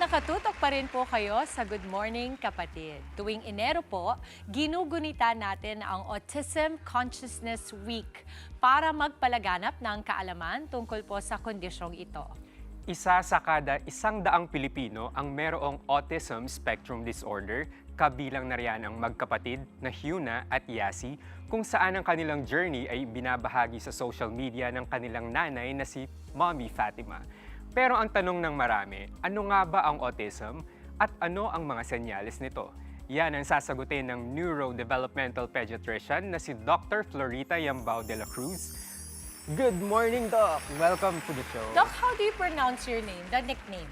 nakatutok pa rin po kayo sa Good Morning Kapatid. Tuwing Enero po, ginugunita natin ang Autism Consciousness Week para magpalaganap ng kaalaman tungkol po sa kondisyong ito. Isa sa kada 100 Pilipino ang mayroong autism spectrum disorder, kabilang na riyan ang magkapatid na Hyuna at Yasi, kung saan ang kanilang journey ay binabahagi sa social media ng kanilang nanay na si Mommy Fatima. Pero ang tanong ng marami, ano nga ba ang autism at ano ang mga senyales nito? Yan ang sasagutin ng neurodevelopmental pediatrician na si Dr. Florita Yambao de la Cruz. Good morning, Doc! Welcome to the show. Doc, how do you pronounce your name, the nickname?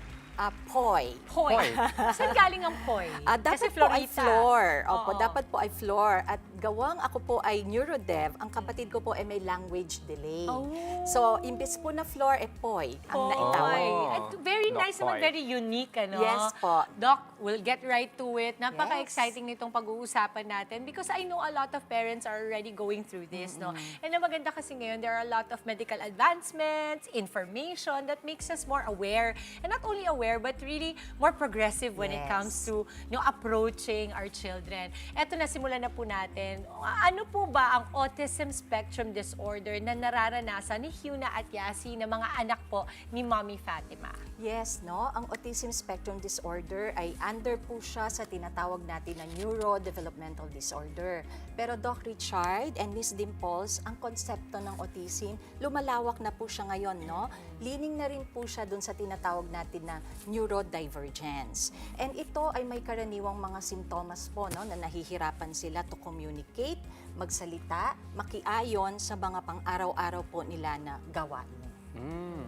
Poi. Poy. Saan galing ang Poy? Dapat po ay Flor. Opo, dapat po ay Flor. At gawang ako po ay neurodev, ang kapatid ko po ay may language delay. Oh. So, imbes po na Flor, Poi ang naitawag. At very Doc nice naman, Poy. very unique, ano? Yes po. Doc, we'll get right to it. Napaka-exciting nitong pag-uusapan natin because I know a lot of parents are already going through this, no? And ang maganda kasi ngayon, there are a lot of medical advancements, information that makes us more aware. And not only aware, but really more progressive when it comes to approaching our children. Eto na, simulan na po natin. Ano po ba ang autism spectrum disorder na nararanasan ni Hyuna at Yasi na mga anak po ni Mommy Fatima? Yes, no? Ang autism spectrum disorder ay under po siya sa tinatawag natin na neurodevelopmental disorder. Pero Doc Richard and Miss Dimples, ang konsepto ng autism, lumalawak na po siya ngayon, no? Leaning na rin po siya dun sa tinatawag natin na neurodivergence. And ito ay may karaniwang mga simptomas po, no? Na nahihirapan sila to communicate, magsalita, makiayon sa mga pang-araw-araw po nila na gawain.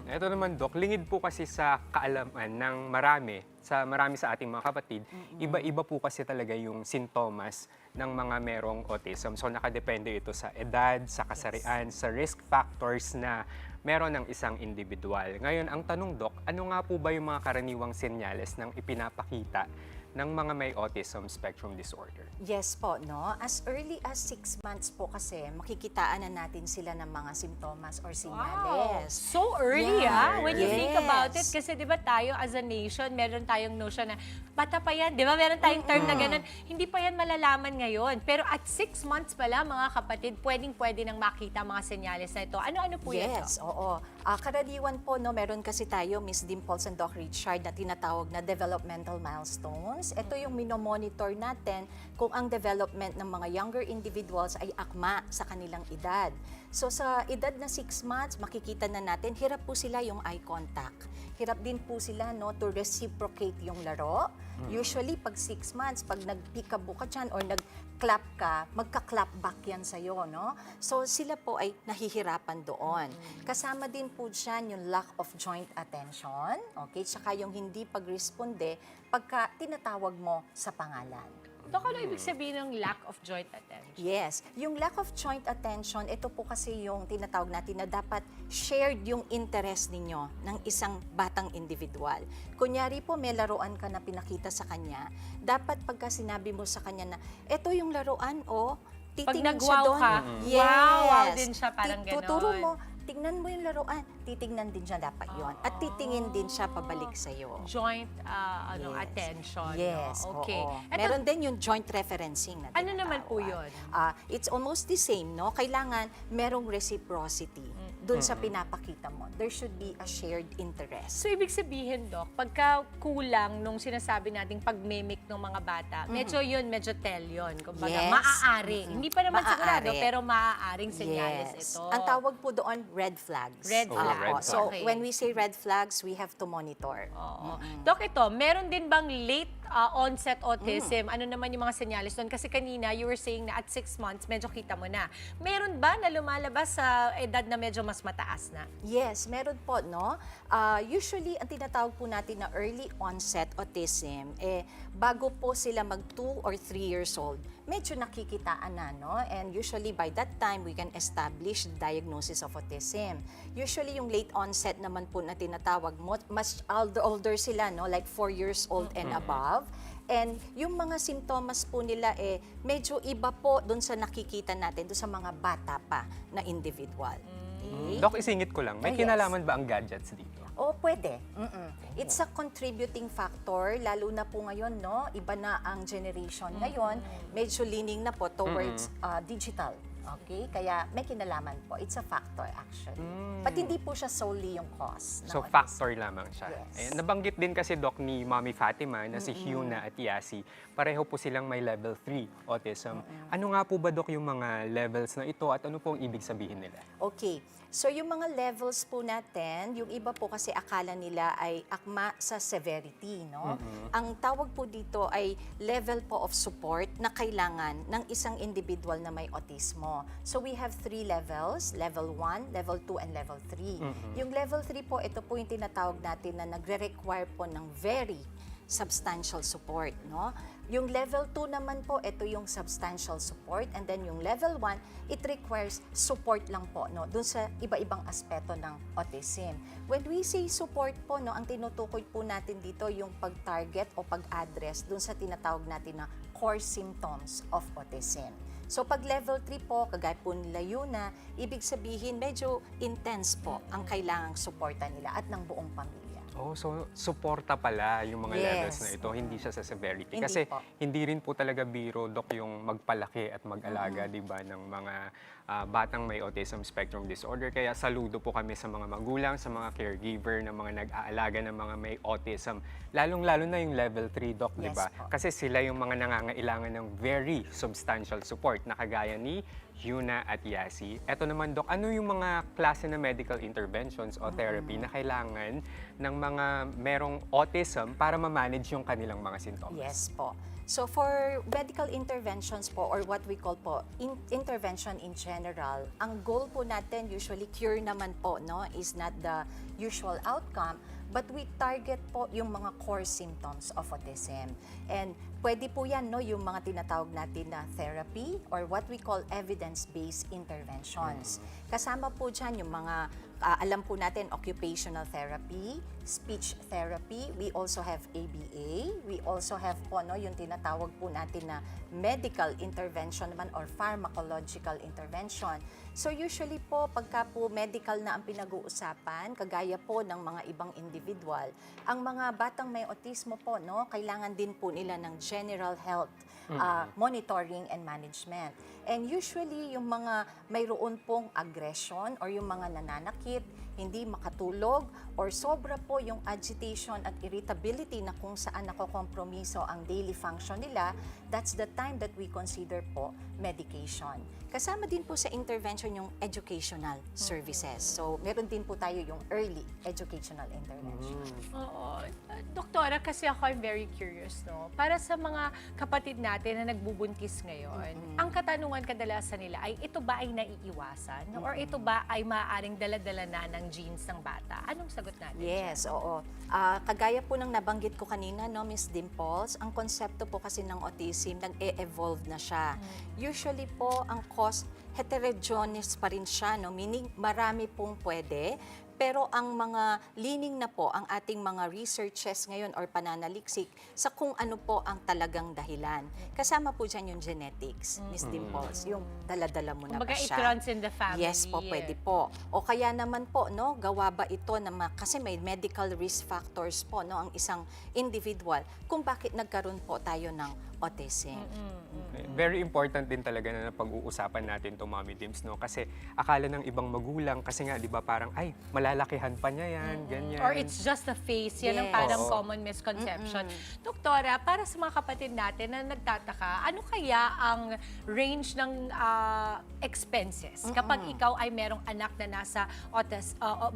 Ito naman, Doc, lingid po kasi sa kaalaman ng marami sa ating mga kapatid, iba-iba po kasi talaga yung sintomas ng mga merong autism. So nakadepende ito sa edad, sa kasarian, sa risk factors na meron ng isang individual. Ngayon, ang tanong, Doc, ano nga po ba yung mga karaniwang senyales ng ipinapakita ng mga may autism spectrum disorder? Yes po, no? As early as 6 months po kasi, makikitaan na natin sila ng mga simptomas or senyales. So early, when you think Yes. about it. Kasi di ba tayo as a nation, meron tayong notion na bata pa yan. Di ba meron tayong term na ganun. Hindi pa yan malalaman ngayon. Pero at 6 months pala, mga kapatid, pwedeng-pwede nang makita mga senyales na ito. Ano-ano po yan? Yes, oo. Karaniwan po, no, meron kasi tayo, Miss Dimples and Doc Richard, na tinatawag na developmental milestones. Ito yung minomonitor natin kung ang development ng mga younger individuals ay akma sa kanilang edad. So sa edad na 6 months, makikita na natin, hirap po sila yung eye contact. Hirap din po sila, no, to reciprocate yung laro. Usually, pag 6 months, pag nag-peekaboo ka dyan or nag-clap ka, magka-clap back yan sa'yo, no? So sila po ay nahihirapan doon. Kasama din po dyan yung lack of joint attention, okay? Tsaka yung hindi pag-responde pagka tinatawag mo sa pangalan. Dok, ano ibig sabihin ng lack of joint attention? Yes. Yung lack of joint attention, ito po kasi yung tinatawag natin na dapat shared yung interest ninyo ng isang batang individual. Kunyari po, may laruan ka na pinakita sa kanya, dapat pagka sinabi mo sa kanya na, ito yung laruan, titingin siya nag-wow doon. ka, Yes. wow din siya, parang ganon. Tuturo mo, tignan mo yung laruan, titignan din siya dapat yon at titingin din siya pabalik sa'yo. Joint attention. Yes, no? Okay. oo. Eto, Meron din yung joint referencing na ano naman po yun? It's almost the same, no? Kailangan merong reciprocity dun sa pinapakita mo. There should be a shared interest. So, ibig sabihin, Doc, pagka kulang nung sinasabi nating pag-mimic ng mga bata, medyo tell yun. Kumbaga, Yes. maaari. Hindi pa naman sigurado, Maaari. pero maaaring senyales Yes. ito. Ang tawag po doon, red flags. Red flags. red So, Okay. when we say red flags, we have to monitor. Oo. Doc, ito, meron din bang late onset autism? Ano naman yung mga senyales doon? Kasi kanina, you were saying na at 6 months, medyo kita mo na. Meron ba na lumalabas sa edad na medyo mas mataas na? Yes, meron po, no? Usually, ang tinatawag po natin na early onset autism, bago po sila mag 2 or 3 years old, medyo nakikitaan na, no? And usually, by that time, we can establish the diagnosis of autism. Usually, yung late onset naman po na tinatawag mo, mas older sila, no? Like 4 years old and above. And yung mga simptomas po nila medyo iba po doon sa nakikita natin, doon sa mga bata pa na individual. Okay? Doc, isingit ko lang, may Yes. kinalaman ba ang gadgets dito? O pwede. It's a contributing factor, lalo na po ngayon, no? Iba na ang generation ngayon, medyo leaning na po towards digital. Okay? Kaya may kinalaman po. It's a factor actually. But hindi po siya solely yung cause. So, ng autism. factor lamang siya. Yes. Ayan, nabanggit din kasi, Doc, ni Mommy Fatima na si Hyuna at Yasi, pareho po silang may level 3 autism. Ano nga po ba, Doc, yung mga levels na ito at ano po ang ibig sabihin nila? Okay. So yung mga levels po natin, yung iba po kasi akala nila ay akma sa severity, no? Ang tawag po dito ay level po of support na kailangan ng isang individual na may autismo. So we have 3 levels, level 1, level 2, and level 3. Yung level 3 po, ito po yung tinatawag natin na nagre-require po ng very substantial support, no? Yung level 2 naman po, ito yung substantial support, and then yung level 1, it requires support lang po, no, dun sa iba-ibang aspeto ng autism. When we say support po, no, ang tinutukoy po natin dito yung pag-target o pag-address dun sa tinatawag natin na core symptoms of autism. So pag level 3 po, kagaya po nila Yuna, ibig sabihin medyo intense po ang kailangang suporta nila at ng buong pamilya. Oh, so suporta pala yung mga levels Yes. na ito, hindi siya sa severity. Hindi Kasi po. hindi rin po talaga biro, Doc, yung magpalaki at mag-alaga, di ba, ng mga batang may autism spectrum disorder. Kaya saludo po kami sa mga magulang, sa mga caregiver, ng mga nag-aalaga ng mga may autism. Lalong-lalo na yung level 3, Doc, di Yes ba? po. Kasi sila yung mga nangangailangan ng very substantial support na kagaya ni Hyuna at Yasi. Eto naman, Doc, ano yung mga klase na medical interventions o therapy na kailangan ng mga merong autism para ma-manage yung kanilang mga sintomas? Yes po. So for medical interventions po, or what we call po intervention in general, ang goal po natin usually cure naman po, no, is not the usual outcome, but we target po yung mga core symptoms of autism. And pwede po yan, no, yung mga tinatawag natin na therapy or what we call evidence-based interventions. Kasama po dyan yung mga alam po natin, occupational therapy, speech therapy, we also have ABA, we also have po, no, yung tinatawag po natin na medical intervention naman or pharmacological intervention. So usually po, pagka po medical na ang pinag-uusapan, kagaya po ng mga ibang individual, ang mga batang may autismo po, no, kailangan din po nila ng general health monitoring and management. And usually, yung mga mayroon pong aggression or yung mga nananakit, hindi makatulog, or sobra po yung agitation at irritability na kung saan nakokompromiso ang daily function nila, that's the time that we consider po medication. Kasama din po sa intervention yung educational services. So, meron din po tayo yung early educational intervention. Oo. Doktora, kasi ako I'm very curious, no? Para sa mga kapatid natin na nagbubuntis ngayon, ang katanungan kadalasan nila ay ito ba ay naiiwasan? Or ito ba ay maaaring dala-dala na ng genes ng bata? Anong sagot natin? Yes, oo. Kagaya po ng nabanggit ko kanina, no, Miss Dimples, ang konsepto po kasi ng autism, nag-e-evolve na siya. Usually po, ang cause, heterogeneous pa rin siya, no? Meaning, marami pong pwede. Pero ang mga leaning na po, ang ating mga researches ngayon or pananaliksik sa kung ano po ang talagang dahilan. Kasama po dyan yung genetics, Miss Dimples, yung dala-dala mo na ba Kumbaga, it siya. runs in the family. Yes po, pwede po. O kaya naman po, no, gawa ba ito na kasi may medical risk factors po, no, ang isang individual kung bakit nagkaroon po tayo ng autism. Very important din talaga na pag-uusapan natin to, Mommy Dims, no? Kasi akala ng ibang magulang, kasi nga, di ba, parang, ay, malalakihan pa niya yan, ganyan. Or it's just a face. Yan ang Yes. parang Oo. common misconception. Doktora, para sa mga kapatid natin na nagtataka, ano kaya ang range ng expenses kapag ikaw ay merong anak na nasa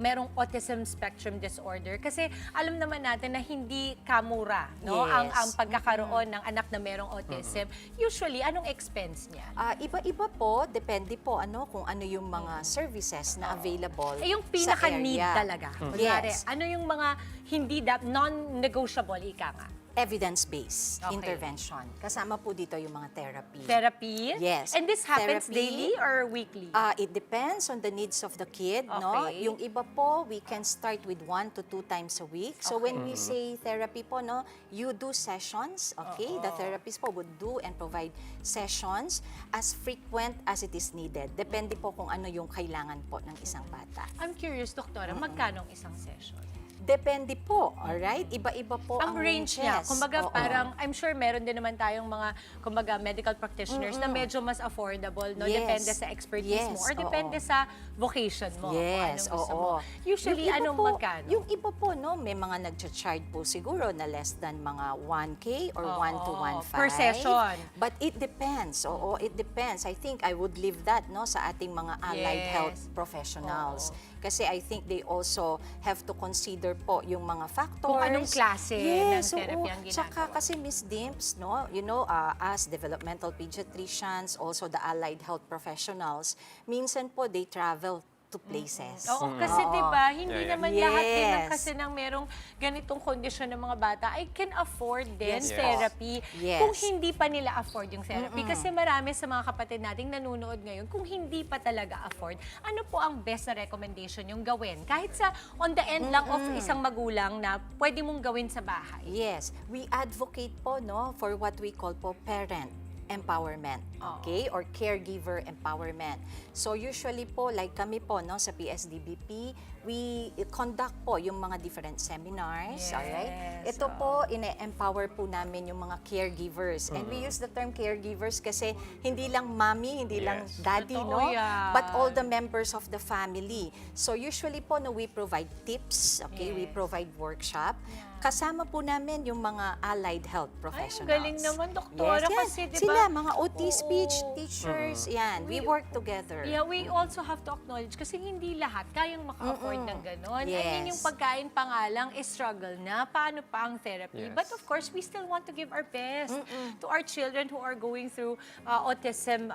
merong autism spectrum disorder? Kasi alam naman natin na hindi kamura, no? Yes. Ang pagkakaroon ng anak na merong autism. Usually, anong expense niya? Iba-iba po, depende po kung ano yung mga services na available Eh, yung sa pinaka-need area. talaga. Kunyari, Yes. ano yung mga hindi non-negotiable, ika nga? evidence-based Okay. intervention. Kasama po dito yung mga therapy. Therapy? Yes. And this happens Therapy. daily or weekly? It depends on the needs of the kid, no? Okay. Yung iba po, we can start with 1 to 2 times a week. So when we say therapy po, no, you do sessions, okay? The therapist po would do and provide sessions as frequent as it is needed. Depende po kung ano yung kailangan po ng isang bata. I'm curious, Doktora, magkano ang isang session? Depende po, alright? Iba-iba po Ang range niya. ranges. Kumbaga Oo. parang, I'm sure meron din naman tayong mga, kumbaga, medical practitioners na medyo mas affordable, no? Yes. Depende sa expertise mo Yes, or depende oo. sa vocation mo. Yes, kung anong gusto oo. mo. Usually, Yung iba anong po, magkano? Yung iba po, no, may mga nag-charge po siguro na less than mga 1K or 1 to 1.5. Per session. But it depends. Oo, it depends. I think I would leave that, no, sa ating mga allied Yes. health professionals. Oo. Kasi I think they also have to consider po yung mga factors. Kung anong klase ng Yes, therapy oo. ang ginagawa. Tsaka kasi Miss Dimps, no, you know, as developmental pediatricians, also the allied health professionals, minsan po they travel to places. Oo, kasi 'di ba, hindi Yeah, yeah. naman lahat din ng Yes. kasi nang merong ganitong kondisyon ng mga bata ay can afford din Yes, therapy. Yes. Kung hindi pa nila afford yung therapy. Kasi marami sa mga kapatid nating nanonood ngayon, kung hindi pa talaga afford, ano po ang best na recommendation yung gawin? Kahit sa on the end lang of isang magulang na pwede mong gawin sa bahay. Yes, we advocate po, no, for what we call po parent empowerment, okay? Or caregiver empowerment. So usually po, like kami po, no, sa PSDBP, we conduct po yung mga different seminars, Yes, alright? Ito po, ine-empower po namin yung mga caregivers. And we use the term caregivers kasi hindi lang mommy, hindi lang Yes. daddy, Totoo no? yan. But all the members of the family. So usually po, no, we provide tips, okay? We Yes. provide workshop. Kasama po namin yung mga allied health Ay, professionals. ang galing naman, Doktora, Yes, yan. kasi di ba? Sila, mga OT speech Oo. teachers, yan. We work together. Yeah, we also have to acknowledge kasi hindi lahat kayang maka-afford ng ganon. I mean, yung Yes. pagkain pa nga lang is struggle na. Paano pa ang therapy? Yes. But of course, we still want to give our best to our children who are going through autism,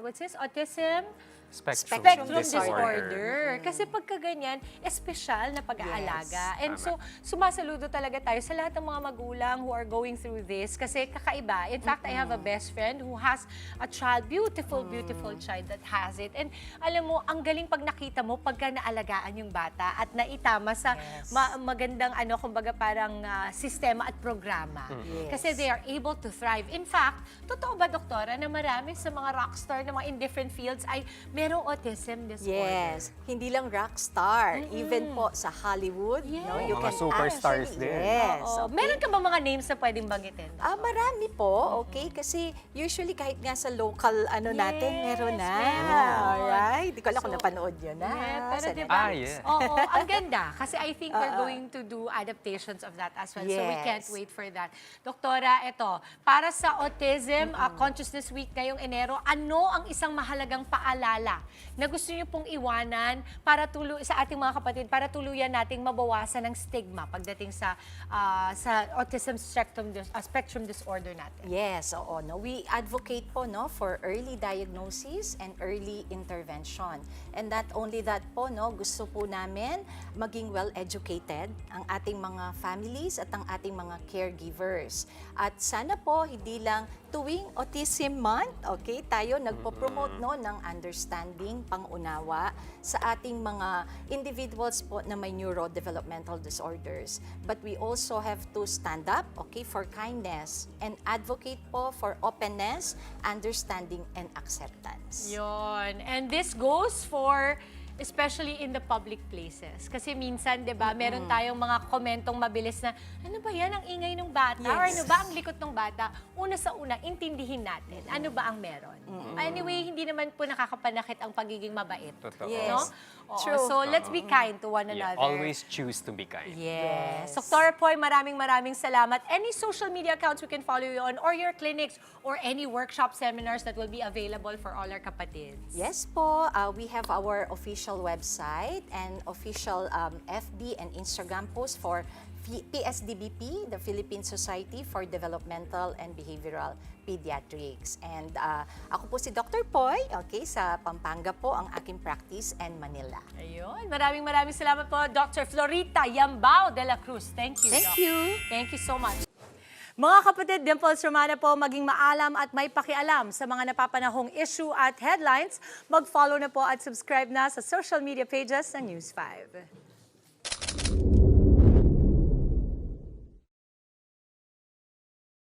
what's this? Autism? Spectrum disorder. Kasi pagka ganyan, espesyal na pag-aalaga. Yes. And so, sumasaludo talaga tayo sa lahat ng mga magulang who are going through this kasi kakaiba. In fact, I have a best friend who has a child, beautiful child that has it. And alam mo, ang galing pag nakita mo pagka naalagaan yung bata at naitama sa magandang kumbaga parang sistema at programa. Yes. Kasi they are able to thrive. In fact, totoo ba, Doktora, na marami sa mga rockstar na mga in different fields ay merong autism disorder? Yes, hindi lang rock star. Even po sa Hollywood, no, you Mga can superstars actually, din. Yes. Oo. okay. Meron ka ba mga names na pwedeng banggitin? Marami po, okay? Kasi usually kahit nga sa local natin, meron na. meron. Alright? Di ko alam kung So, napanood yun na. Yeah, pero sa diba? Ah, yeah. Oo, ang ganda. Kasi I think we're going to do adaptations of that as well. So we can't Yes. wait for that. Doktora, eto, para sa Autism Consciousness Week ngayong Enero, ano ang isang mahalagang paalala na gusto niyo pong iwanan para sa ating mga kapatid, para tuluyan nating mabawasan ng stigma pagdating sa autism spectrum disorder natin? Yes, oo. No? We advocate po, no, for early diagnosis and early intervention. And not only that po, no, gusto po namin maging well-educated ang ating mga families at ang ating mga caregivers. At sana po, hindi lang tuwing Autism Month, okay, tayo nagpo-promote, no, ng understanding, pangunawa sa ating mga individuals po na may neurodevelopmental disorders. But we also have to stand up, okay, for kindness and advocate po for openness, understanding, and acceptance. Yon. And this goes for especially in the public places. Kasi minsan, di ba, meron tayong mga komentong mabilis na, ano ba yan, ang ingay ng bata? Or ano ba, ang likot ng bata? Una sa una, intindihin natin. Ano ba ang meron? Anyway, hindi naman po nakakapanakit ang pagiging mabait. Totoo. Yes. No? Oo. True. So, let's be kind to one Yeah, another. always choose to be kind. Yes. Doktora Poy, maraming salamat. Any social media accounts we can follow you on or your clinics or any workshop seminars that will be available for all our kapatids? Yes po, we have our official website and official FB and Instagram post for PSDBP, the Philippine Society for Developmental and Behavioral Pediatrics. And ako po si Dr. Poy, okay, sa Pampanga po ang aking practice and Manila. Ayun. Maraming salamat po, Dr. Florita Yambao de la Cruz. Thank you, Thank Doc. you. Thank you so much. Mga kapatid, Dimples Romana po, maging maalam at may pakialam sa mga napapanahong issue at headlines. Mag-follow na po at subscribe na sa social media pages ng News 5.